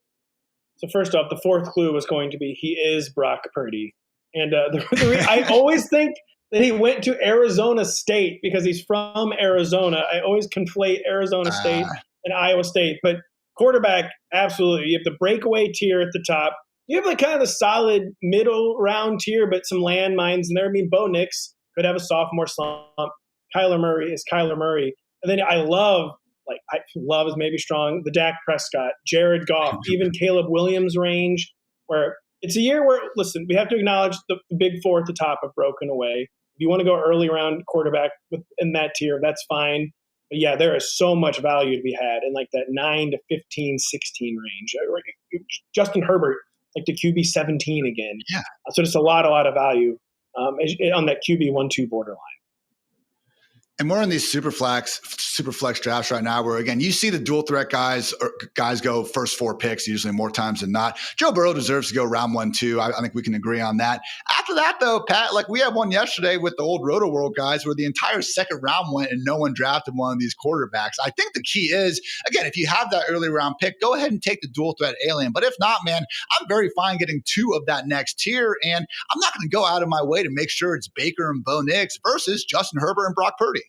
So first off, the fourth clue was going to be he is Brock Purdy. And I always think that he went to Arizona State because he's from Arizona. I always conflate Arizona State and Iowa State. But quarterback, absolutely. You have the breakaway tier at the top. You have like kind of the solid middle round tier, but some landmines in there. I mean, Bo Nix could have a sophomore slump. Kyler Murray is Kyler Murray. And then I love is maybe strong, the Dak Prescott, Jared Gouff, even Caleb Williams range, where it's a year where, listen, we have to acknowledge the big 4 at the top have broken away. If you want to go early round quarterback in that tier, that's fine. But yeah, there is so much value to be had in like that 9 to 15, 16 range. Justin Herbert, like the QB 17 again. Yeah. So just a lot of value on that QB 1-2 borderline. And we're in these super flex drafts right now where, again, you see the dual threat guys go first 4 picks, usually more times than not. Joe Burrow deserves to go round 1, 2. I think we can agree on that. After that, though, Pat, like we had one yesterday with the old Roto World guys where the entire second round went and no one drafted one of these quarterbacks. I think the key is, again, if you have that early round pick, go ahead and take the dual threat alien. But if not, man, I'm very fine getting 2 of that next tier. And I'm not going to go out of my way to make sure it's Baker and Bo Nix versus Justin Herbert and Brock Purdy.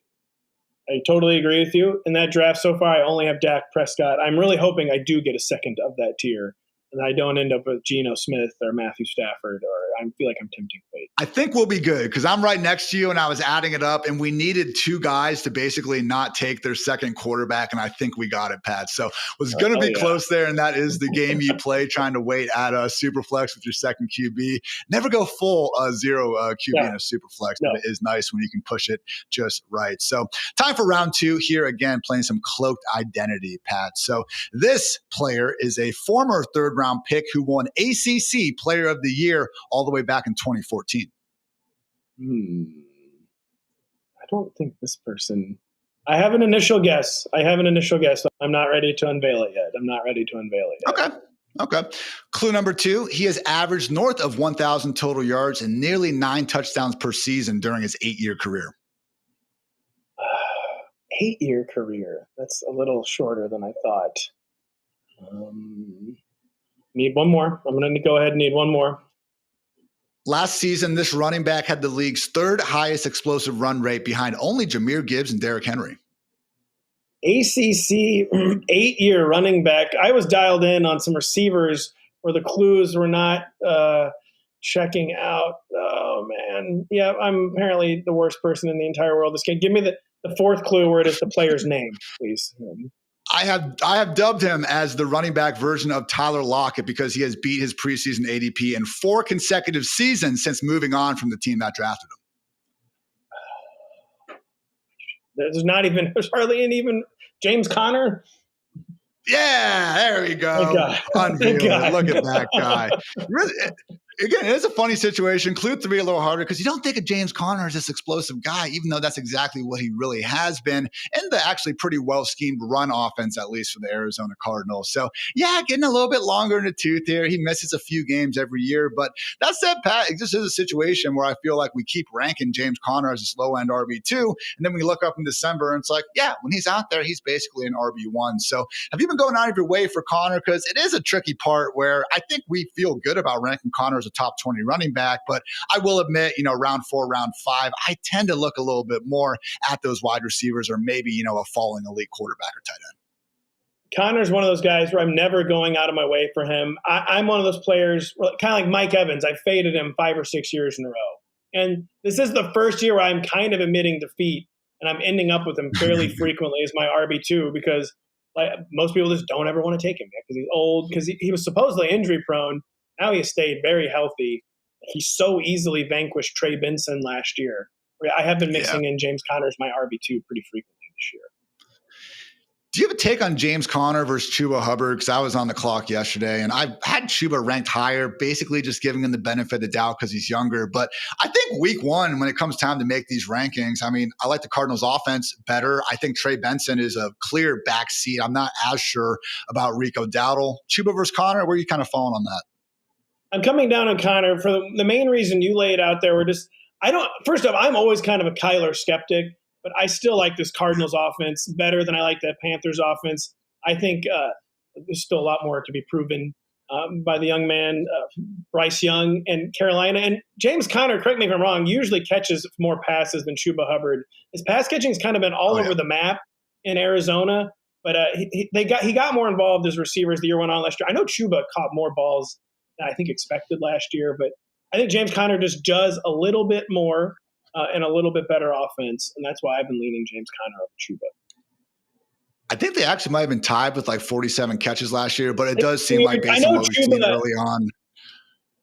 I totally agree with you. In that draft so far, I only have Dak Prescott. I'm really hoping I do get a second of that tier, and I don't end up with Geno Smith or Matthew Stafford, or I feel like I'm tempting fate. I think we'll be good because I'm right next to you, and I was adding it up, and we needed 2 guys to basically not take their second quarterback, and I think we got it, Pat. So it was going to be close there, and that is the game you play, trying to wait at a Superflex with your second QB. Never go full 0 QB in a Superflex, but it is nice when you can push it just right. So time for round 2 here again, playing some Cloaked Identity, Pat. So this player is a former third-round pick who won ACC Player of the Year all the way back in 2014. I don't think this person. I have an initial guess. I'm not ready to unveil it yet. Okay. Clue number 2, he has averaged north of 1,000 total yards and nearly 9 touchdowns per season during his 8-year career. 8-year career. That's a little shorter than I thought. Need one more. I'm going to go ahead and need one more. Last season, this running back had the league's 3rd highest explosive run rate behind only Jahmyr Gibbs and Derrick Henry. ACC 8-year running back. I was dialed in on some receivers where the clues were not checking out. Oh, man. Yeah, I'm apparently the worst person in the entire world. This game. Give me the 4th clue where it is the player's name, please. I have dubbed him as the running back version of Tyler Lockett because he has beat his preseason ADP in 4 consecutive seasons since moving on from the team that drafted him. There's hardly even James Conner. Yeah, there we go. Unreal. Look at that guy. Really, again, it is a funny situation. Clue 3 a little harder because you don't think of James Conner as this explosive guy, even though that's exactly what he really has been in the actually pretty well-schemed run offense, at least for the Arizona Cardinals. So, yeah, getting a little bit longer in the tooth here. He misses a few games every year. But that said, Pat, it just is a situation where I feel like we keep ranking James Conner as a slow-end RB2, and then we look up in December and it's like, yeah, when he's out there, he's basically an RB1. So have you been going out of your way for Conner? Because it is a tricky part where I think we feel good about ranking Conner as a top 20 running back. But I will admit, round 4, round 5, I tend to look a little bit more at those wide receivers or maybe, a falling elite quarterback or tight end. Connor's one of those guys where I'm never going out of my way for him. I'm one of those players, kind of like Mike Evans. I faded him 5 or 6 years in a row. And this is the first year where I'm kind of admitting defeat, and I'm ending up with him fairly frequently as my RB2 because most people just don't ever want to take him because he's old, because he was supposedly injury prone. Now he has stayed very healthy. He so easily vanquished Trey Benson last year. I have been mixing in James Conner as my RB2 pretty frequently this year. Do you have a take on James Conner versus Chuba Hubbard? Because I was on the clock yesterday, and I had Chuba ranked higher, basically just giving him the benefit of the doubt because he's younger. But I think week 1, when it comes time to make these rankings, I like the Cardinals' offense better. I think Trey Benson is a clear backseat. I'm not as sure about Rico Dowdle. Chuba versus Conner, where are you kind of falling on that? I'm coming down on Conner for the main reason you laid out there. First off, I'm always kind of a Kyler skeptic. But I still like this Cardinals offense better than I like that Panthers offense. I think there's still a lot more to be proven by the young man, Bryce Young and Carolina. And James Conner, correct me if I'm wrong, usually catches more passes than Chuba Hubbard. His pass catching has kind of been all over the map in Arizona. But he got more involved as receivers the year went on last year. I know Chuba caught more balls than I think expected last year. But I think James Conner just does a little bit more. And a little bit better offense, and that's why I've been leaning James Conner over Chuba. I think they actually might have been tied with 47 catches last year, but it does seem like based on what we've seen early on.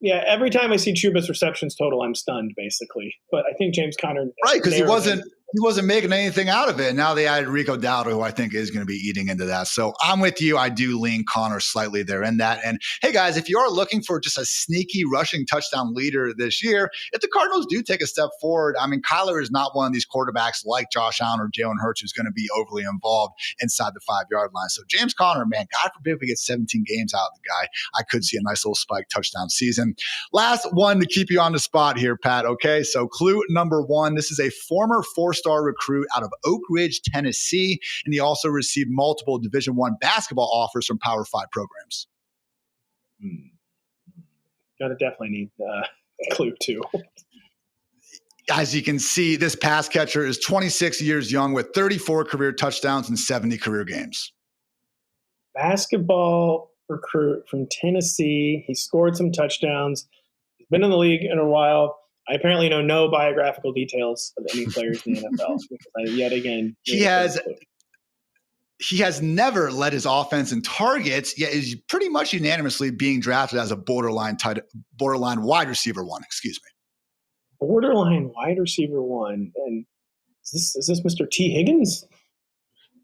Yeah, every time I see Chuba's receptions total, I'm stunned, basically. But I think James Conner – right, because he wasn't making anything out of it. Now they added Rico Dowdle, who I think is going to be eating into that. So I'm with you. I do lean Conner slightly there in that. And hey, guys, if you are looking for just a sneaky rushing touchdown leader this year, if the Cardinals do take a step forward, Kyler is not one of these quarterbacks like Josh Allen or Jalen Hurts who's going to be overly involved inside the 5-yard line. So James Conner, man, God forbid we get 17 games out of the guy. I could see a nice little spike touchdown season. Last one to keep you on the spot here, Pat. Okay, so clue number 1, this is a former 4-star recruit out of Oak Ridge, Tennessee, and he also received multiple Division I basketball offers from Power 5 programs. Gotta definitely need clue 2. As you can see, this pass catcher is 26 years young with 34 career touchdowns and 70 career games. Basketball recruit from Tennessee. He scored some touchdowns. He's been in the league in a while. I apparently know no biographical details of any players in the NFL. Because yet again, he has never led his offense in targets, yet is pretty much unanimously being drafted as a borderline wide receiver 1. Excuse me. Borderline wide receiver 1. And is this Mr. T. Higgins?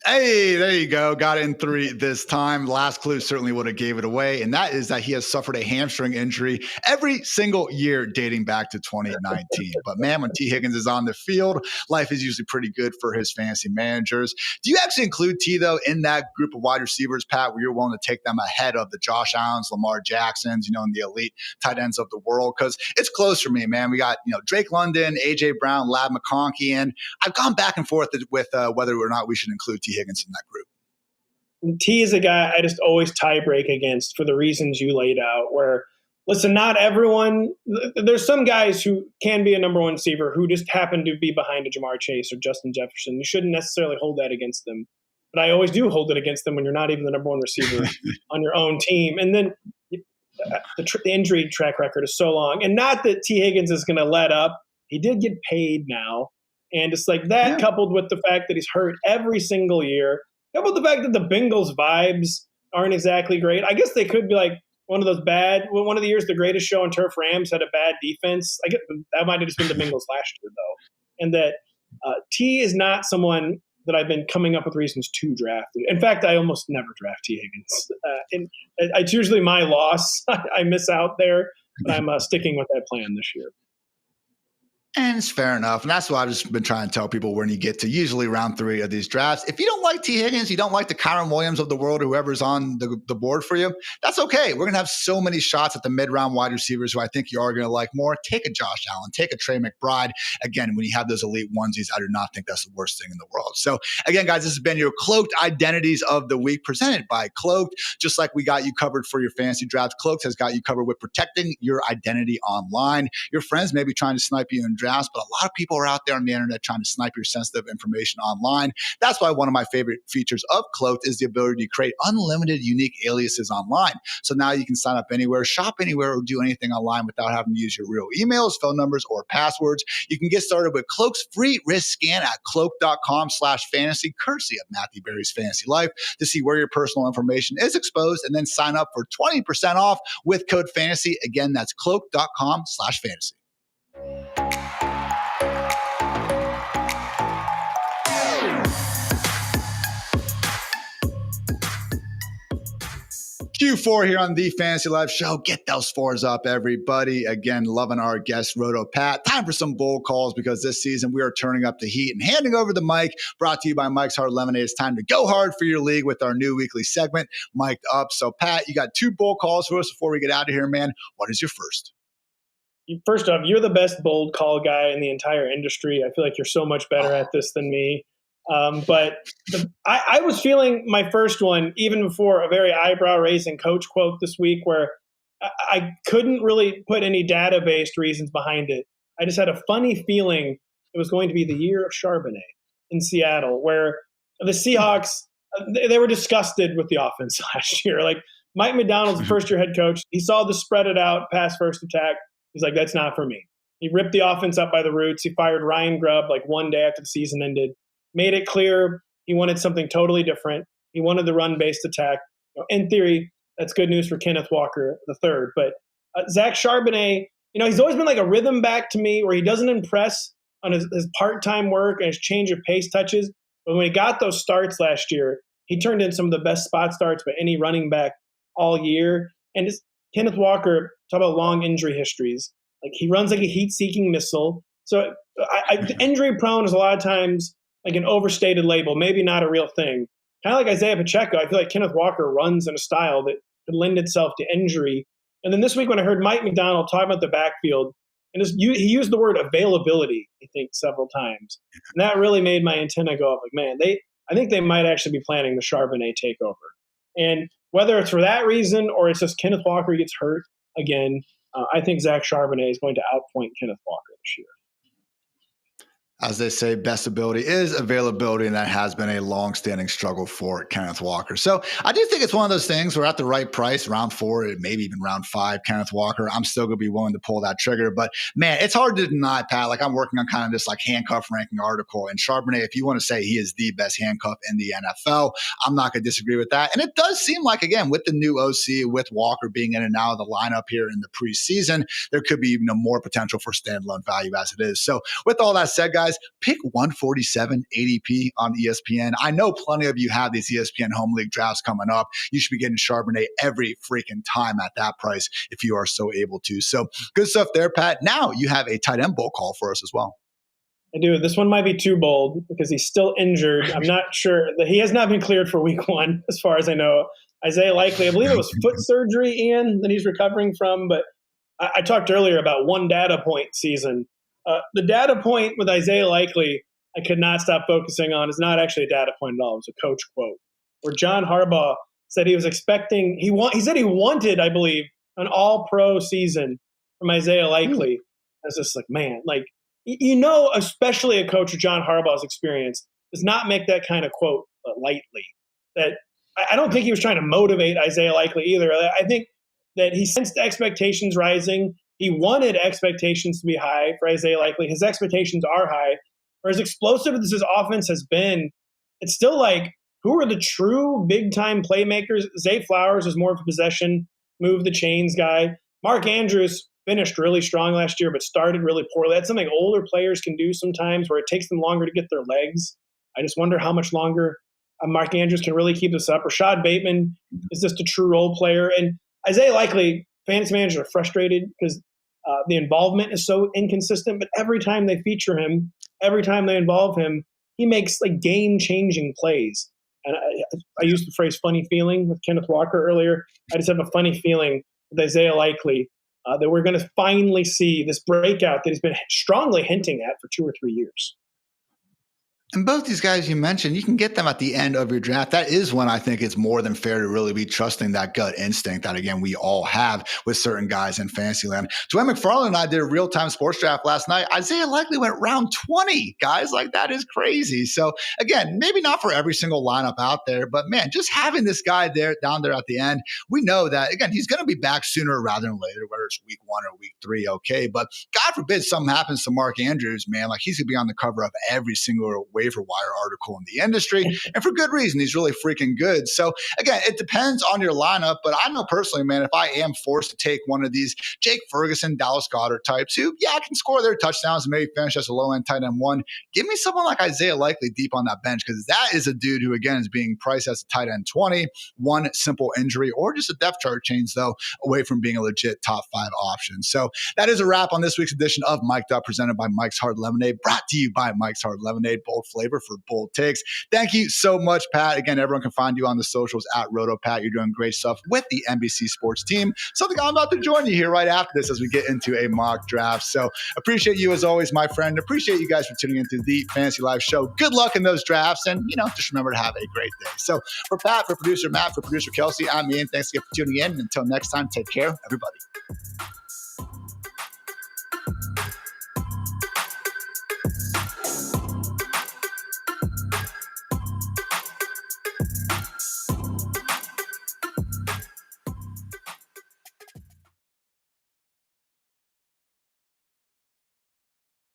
Hey, there you go. Got it in 3 this time. Last clue certainly would have gave it away, and that is that he has suffered a hamstring injury every single year dating back to 2019. But man, when T. Higgins is on the field, life is usually pretty good for his fantasy managers. Do you actually include T, though, in that group of wide receivers, Pat, where you're willing to take them ahead of the Josh Allens, Lamar Jacksons, and the elite tight ends of the world? Because it's close for me, man. We got, Drake London, A.J. Brown, Ladd McConkey, and I've gone back and forth with whether or not we should include T. Higgins in that group. T is a guy I just always tie break against for the reasons you laid out, where, listen, not everyone – there's some guys who can be a number 1 receiver who just happen to be behind a Jamar Chase or Justin Jefferson. You shouldn't necessarily hold that against them. But I always do hold it against them when you're not even the number 1 receiver on your own team. And then the injury track record is so long. And not that T. Higgins is going to let up. He did get paid now. And it's like that, coupled with the fact that he's hurt every single year, coupled with the fact that the Bengals vibes aren't exactly great. I guess they could be like one of the years the Greatest Show on Turf Rams had a bad defense. I get that might have just been the Bengals last year, though. And that T is not someone that I've been coming up with reasons to draft. In fact, I almost never draft T. Higgins. And it's usually my loss. I miss out there, but I'm sticking with that plan this year. And it's fair enough. And that's why I've just been trying to tell people when you get to usually round 3 of these drafts. If you don't like T. Higgins, you don't like the Kyron Williams of the world, whoever's on the board for you, that's okay. We're going to have so many shots at the mid-round wide receivers who I think you are going to like more. Take a Josh Allen, take a Trey McBride. Again, when you have those elite onesies, I do not think that's the worst thing in the world. So again, guys, this has been your Cloaked Identities of the Week presented by Cloaked. Just like we got you covered for your fantasy drafts, Cloaked has got you covered with protecting your identity online. Your friends may be trying to snipe you in drafts, but a lot of people are out there on the internet trying to snipe your sensitive information online. That's why one of my favorite features of Cloaked is the ability to create unlimited unique aliases online. So now you can sign up anywhere, shop anywhere, or do anything online without having to use your real emails, phone numbers, or passwords. You can get started with Cloaked's free risk scan at cloaked.com/fantasy, courtesy of Matthew Berry's Fantasy Life, to see where your personal information is exposed, and then sign up for 20% off with code fantasy. Again, that's cloaked.com/fantasy. Q4 here on the Fantasy Life Show. Get those 4s up, everybody. Again, loving our guest, RotoPat. Time for some bold calls because this season we are turning up the heat and handing over the mic. Brought to you by Mike's Hard Lemonade. It's time to go hard for your league with our new weekly segment, Mic'd Up. So, Pat, you got 2 bold calls for us before we get out of here, man. What is your first? First off, you're the best bold call guy in the entire industry. I feel like you're so much better at this than me. I was feeling my first one even before a very eyebrow-raising coach quote this week where I couldn't really put any data-based reasons behind it. I just had a funny feeling it was going to be the year of Charbonnet in Seattle, where the Seahawks, they were disgusted with the offense last year. Like Mike McDonald's the first-year head coach. He saw the spread it out, pass first attack. He's like, that's not for me. He ripped the offense up by the roots. He fired Ryan Grubb like one day after the season ended. Made it clear he wanted something totally different. He wanted the run-based attack. In theory, that's good news for Kenneth Walker III. But Zach Charbonnet, he's always been like a rhythm back to me where he doesn't impress on his part-time work and his change of pace touches. But when he got those starts last year, he turned in some of the best spot starts by any running back all year. And Kenneth Walker, talk about long injury histories. Like he runs like a heat-seeking missile. So injury-prone is a lot of times like an overstated label, maybe not a real thing. Kind of like Isaiah Pacheco, I feel like Kenneth Walker runs in a style that could lend itself to injury. And then this week when I heard Mike McDonald talk about the backfield, and he used the word availability, I think, several times. And that really made my antenna go up. Like, man, I think they might actually be planning the Charbonnet takeover. And whether it's for that reason or it's just Kenneth Walker gets hurt again, I think Zach Charbonnet is going to outpoint Kenneth Walker this year. As they say, best ability is availability, and that has been a long-standing struggle for Kenneth Walker. So I do think it's one of those things where at the right price, round 4, maybe even round 5, Kenneth Walker, I'm still going to be willing to pull that trigger. But, man, it's hard to deny, Pat. Like, I'm working on kind of this, like, handcuff ranking article. And Charbonnet, if you want to say he is the best handcuff in the NFL, I'm not going to disagree with that. And it does seem like, again, with the new OC, with Walker being in and out of the lineup here in the preseason, there could be even more potential for standalone value as it is. So with all that said, guys, pick 147 ADP on ESPN. I know plenty of you have these ESPN Home League drafts coming up. You should be getting Charbonnet every freaking time at that price if you are so able to. So good stuff there, Pat. Now you have a tight end bowl call for us as well. I do. This one might be too bold because he's still injured. I'm not sure that he has not been cleared for week 1, as far as I know. Isaiah Likely, I believe it was foot surgery, Ian, that he's recovering from. But I talked earlier about one data point season. The data point with Isaiah Likely, I could not stop focusing on, is not actually a data point at all. It was a coach quote where John Harbaugh said he was expecting, he said he wanted, I believe, an all-pro season from Isaiah Likely. I was just like, man, like, especially a coach with John Harbaugh's experience does not make that kind of quote lightly. That I don't think he was trying to motivate Isaiah Likely either. I think that he sensed expectations rising. He wanted expectations to be high for Isaiah Likely. His expectations are high. For as explosive as his offense has been, it's still like, who are the true big-time playmakers? Zay Flowers is more of a possession, move the chains guy. Mark Andrews finished really strong last year, but started really poorly. That's something older players can do sometimes where it takes them longer to get their legs. I just wonder how much longer Mark Andrews can really keep this up. Rashad Bateman is just a true role player. And Isaiah Likely, fantasy managers are frustrated because The involvement is so inconsistent, but every time they feature him, every time they involve him, he makes like game-changing plays. And I used the phrase funny feeling with Kenneth Walker earlier. I just have a funny feeling with Isaiah Likely that we're going to finally see this breakout that he's been strongly hinting at for 2 or 3 years. And both these guys you mentioned, you can get them at the end of your draft. That is when I think it's more than fair to really be trusting that gut instinct that, again, we all have with certain guys in fantasy land. Dwayne McFarland and I did a real-time sports draft last night. Isaiah Likely went round 20, guys. Like, that is crazy. So, again, maybe not for every single lineup out there, but, man, just having this guy down there at the end, we know that, again, he's going to be back sooner rather than later, whether it's week 1 or week 3, okay? But God forbid something happens to Mark Andrews, man. Like, he's going to be on the cover of every single waiver wire article in the industry, and for good reason. He's really freaking good. So again, it depends on your lineup, but I know personally, man, if I am forced to take one of these Jake Ferguson, Dallas Goedert types who, yeah, can score their touchdowns and maybe finish as a low-end tight end 1, give me someone like Isaiah Likely deep on that bench, because that is a dude who, again, is being priced as a tight end 20, one simple injury or just a depth chart change, though, away from being a legit top 5 option. So that is a wrap on this week's edition of Mic'd Up, presented by Mike's Hard Lemonade, brought to you by Mike's Hard Lemonade, bold flavor for bold takes. Thank you so much, Pat. Again, everyone can find you on the socials at RotoPat. You're doing great stuff with the NBC Sports team. Something I'm about to join you here right after this as we get into a mock draft. So appreciate you as always, my friend. Appreciate you guys for tuning into the Fantasy Live show. Good luck in those drafts, and just remember to have a great day. So for Pat, for producer Matt, for producer Kelsey, I'm Ian. Thanks again for tuning in. And until next time, take care, everybody.